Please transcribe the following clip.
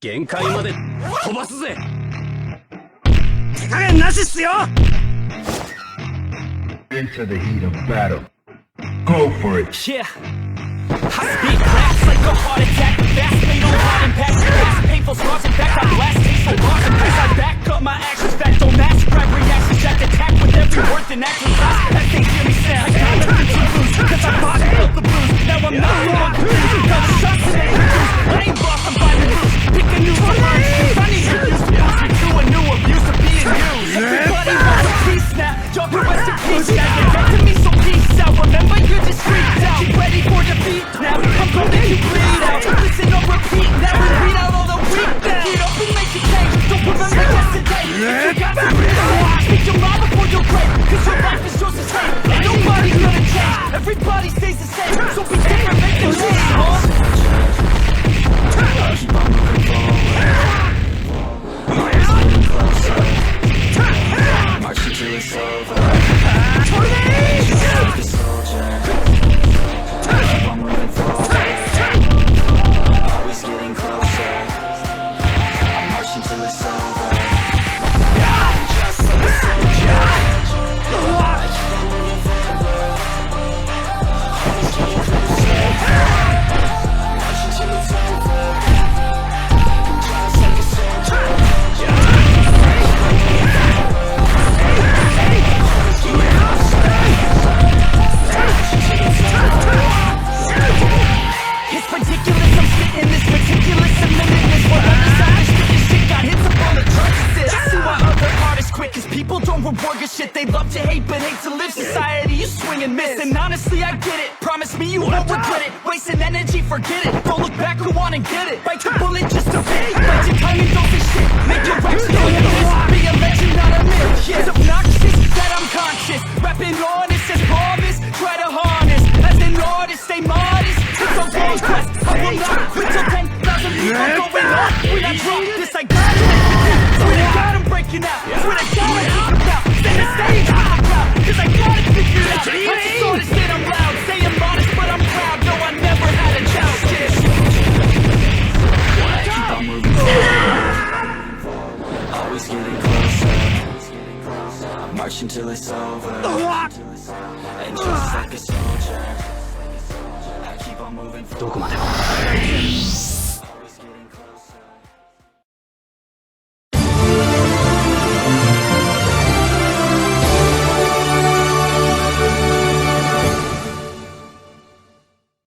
限界まで飛ばすぜ。手加減なしっすよ。 Into the heat of battle. Go for it. Yeah. I speak fast like a heart attack. Fast made on hard impact. Fast painful scars in fact. I blast tasteful bars and face. I back up my actions. Fact don't match. Grab reactions. Jack attack with every word and action class. As they hear me sound. I got nothing to lose. Cause I fought the blues. Now I'm not the one confused. Got the shots and they produce. I ain't lost, I'm fighting loose. Pick a new one. I need to use the boost me to a new abuse of being used. Everybody wants a piece now. Y'all can rest in peace now. Get back to me, so peace out. Remember you're just freaked out. Get ready for defeat now. I'm gonna make you bleed out. Listen or repeat now. We read out all the weak now. Get up and make a change. Don't remember yesterday. If you got to breathe out, speak your mind before your grave. Cause your life is yours to take. Ain't nobody's gonna change. Everybody stays the same. So be different, make the change, huh? Keep on moving forward. Always getting closer. Marching till it's over. Just like a soldier. Keep on moving forward. Always getting closer. I'm marching till it's over. Just like a soldier. I keep on moving forward. Always getting closer. Marching till it's over. Just like a soldier. It's ridiculous, I'm spitting this meticulous and limitless. What undecided stupid shit got hits up on the charts. I see why other artists quit, cause people don't reward your shit. They love to hate but hate to live. Society, you swing and miss. And honestly, I get it. Promise me you won't regret it. Wasting energy, forget it. Don't look back, go on and get it. Bite the bullet just to fit. Let your time and don't say shit. Make your raps go like this. Be a legend, not a myth. It's obnoxious that I'm conscious. Rapping honest as promise. Try to harness. As an artist, stay modest. It's a long quest. I will not quit till 10,000 people going on. When I drop this, I gotta make it count. Swear to God, I'm breaking out. Swear to God, I kick it out. Stay the stage, I'm proud. Cause I gotta figure it out. I'm just honest and I'm loud. Say I'm modest, but I'm proud. No, I never had a child. Keep on moving forward. Always getting closer. I'm marching till it's over. And just like a soldier, I keep on moving forward. どこまでも